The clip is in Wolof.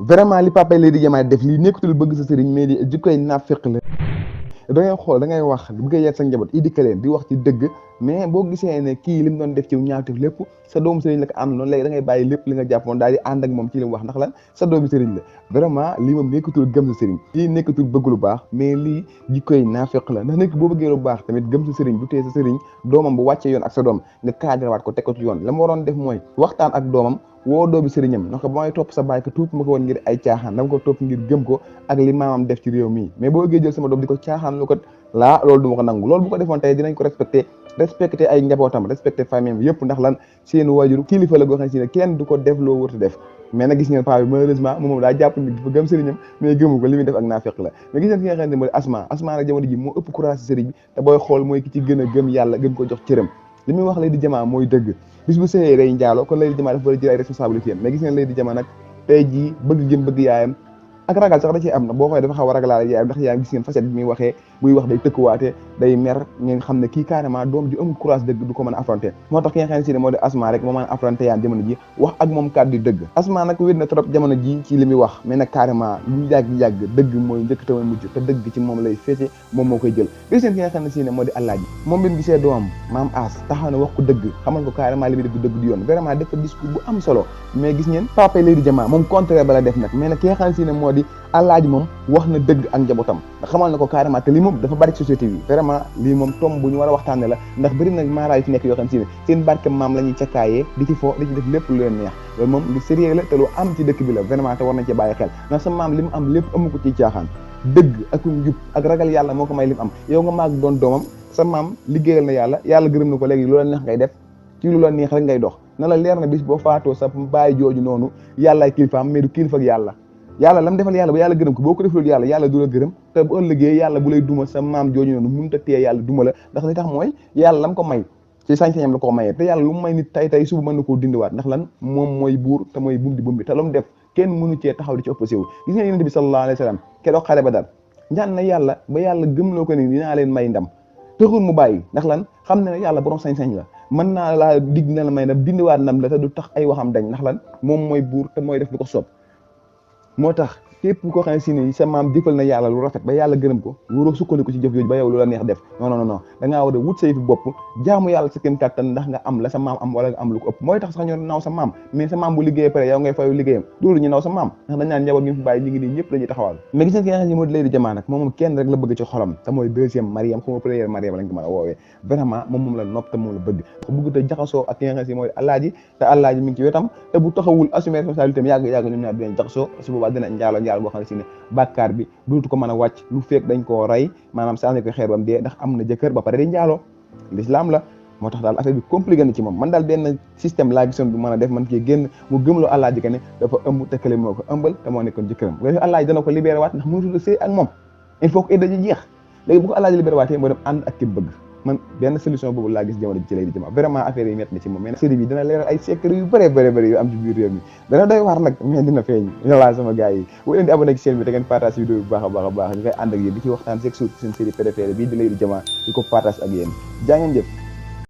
vraiment li papa Lady Diama def lii nekkatul bëgg sa sëriñ mais di jikkoy naafeq la. da ngay xool da ngay wax bëgg a yar sa njaboot éduquer leen di wax ci dëgg mais boo gisee ne kii li mu doon def ci ñaawteef lépp sa doomu sëriñ la ko ànd loolu léegi da ngay bàyyi lépp li nga jàppoon daal di ànd ak moom ci li mu wax ndax lan sa doomu sëriñ la vraiment lii moom nekkatul gëm sa sëriñ lii nekkatul bëgg lu baax mais lii jikkoy naafeq la ndax nekk boo bëggee lu baax tamit gëm sa sëriñ bu tee sa sëriñ doomam bu wàccee yoon ak sa doom nga kaadirawaat ko teg ko ci yoon la ma waroon def mooy waxtaan ak doomam woo doobi sëriñam ndax ba may topp sa baay ko tuut ma ko woon ngir ay caaxaan dama ko topp ngir gëm ko ak li maamam def ci réew mi mais boo bëggee jël sama doom di ko caaxaan lu ko laa loolu du ma ko nangu loolu bu ko defoon tey dinañ ko respecté ay njabootam respecté famille am yëpp ndax lan seen waajur kilifa la goo xam ne kenn du ko def loo wërta def mais nag gis ngeen paa bi malheureusement moom daa jàpp ni dafa gëm sëriñam mais gëmu ko li muy def ak naafeq la mais gis ngeen ki nga xam ne mooy asma nag jamono ji moo ëpp courage ci sëriñ bi te booy xool mooy ki ci gën a gëm yàlla gën ko jox cëram li muy wax Lady Diama mooy dëgg bis bu sëyee day njaaloo kon Lady Diama dafa war a jël ay responsabilité mais gis ngeen Lady Diama nag tey jii bëgg gëm bëgg yaayam ak ragal sax da ciy am na boo xoolee dafa xaw a ragalaale yaayam ndax yaa gis ngeen facette bi muy waxee buy wax day tëkkuwaate day mer ngeen xam ne kii carrément doom ji amul courage dëgg du ko mën a affronter moo tax ki nga xam ne si ne moo di Asma rek moo mën a affronter yaan jamono ji wax ak moom kàddu dëgg Asma nag wér na trop jamono ji ci li muy wax mais nag carrément lu yàgg dëgg mooy njëkk te mooy mujj te dëgg ci moom lay féete moom moo koy jël gis ngeen ki nga xam ne si ne moo di Alaaji moom bi mu gisee doomam maam As taxaw na wax ko dëgg xamal ko carrément li muy def du dëgg du yoon vraiment def ko discours bu am solo mais gis ngeen papa Lady Diama moom contraire ba la def nag mais nag ki nga xam ne si ne moo di Alaaji moom wax na dëgg ak njabootam ndax xamal na ko carrément te lii moom dafa bari ci société bi vraiment lii moom tomb bu ñu war a waxtaane la ndax bëri nag maaraay fi nekk yoo xam si ne seen barke maam la ñuy cakkaayee di ci fo di ci def lépp lu leen neex loolu moom lu sérieux la te lu am ci dëkk bi la vraiment te war nañ ci bàyyi xel ndax sa maam li mu am lépp amu ko ci caaxaan dëgg ak njub ak ragal yàlla moo ko may li mu am yow nga maag doon doomam sa maam liggéeyal na yàlla gërëm na ko léegi lu la neex ngay def ci lu la neex rek ngay dox na la leer na bis boo faatoo sa bàyyi jooju noonu yàllaay kilifaam mais du kilifa ak yàlla lam defal yàlla ba yàlla gërëm ko boo ko deful yàlla du la gërëm te bu ëllëgee yàlla bu lay duma sa maam jooju noonu mënut a téye yàlla duma la ndax li tax mooy yàlla lam ko may ci sañ-sañam la ko mayee te yàlla lu mu may nit tey suba mën na koo dindiwaat ndax lan moom mooy buur te mooy bum di bum bi te lu mu def kenn mënu cee taxaw di ci opposé wu gis nga yonent bi sallallahu alayhi wa sallam keroog xare Badar ñaan na yàlla ba yàlla gëmloo ko ni dinaa leen may ndam taxul mu bàyyi ndax lan xam ne yàlla borom sañ-sañ la mën naa laa dig na la may ndam dindiwaat ndam la te du tax ay waxam dañ ndax lan moom mooy buur te mooy def lu ko soob moo tax képp koo xam ne si ni sa maam jëfal na yàlla lu rafet ba yàlla gërëm ko waroo sukkandiku ci jëf jooju ba yow lu la neex def non da ngaa war a wut sa yëfi bopp jaamu yàlla sa kéem kàttan ndax nga am la sa maam am wala nga am lu ko ëpp mooy tax sax ñu naw sa maam mais sa maam bu liggéeyee pare yow ngay fayu liggéeyam loolu ñu naw sa maam ndax dañ naan njaboot gi fi bàyyi ñi ngi nii ñëpp dañuy taxawal mais gis ngeen ki nga xam ne moo di Lady Diama nag moom kenn rek la bëgg ci xolam te mooy deuxième Mariam xuma première Mariam lañ ko mën a woowee vraiment moom la nopp te moom la bëgg bëgg te jaxasoo ak ki nga xam ne moo di Alaaji te Alaaji mi ngi ci wetam te bu taxawul assumer responsabilité yàgg ñoom ñaar dinañ jaxasoo su boobaa dina njaalo boo xam ne si ne bàkkaar bi dootu ko mën a wàcc lu fekk dañ koo rey maanaam sànni ko xeer bam dee ndax am na jëkkër ba pare di njaaloo l'islam la moo tax daal affaire bi compliqué na ci moom man daal benn système laa gisoon bu mën a def man kii génn mu gëmloo Alaaji ka ne dafa ëmb te kële moo ko ëmbal te moo nekkoon jëkkëram bu ko defee Alaaji dana ko libéré waat ndax mënatul a sëy ak moom il faut que idda ji jeex léegi bu ko Alaaji libéré waatee moo dem ànd ak ki bëgg man benn solution boobu laa gis jamono ji ci Lady Diama vraiment affaire yi métti na ci moom mais série bi dina leeral ay secret yu bëri yu am ci biir réew mi dana doy waar nag mais dina feeñ yàlla sama gars yi bu leen di abonné ci chaîne bi te ngeen partage vidéo bu baax a baax ñu koy ànd ak yéen di ci waxtaan chaque jour ci seen série préférée bii di Lady Diama di ko partage ak yéen jaa ngeen jëf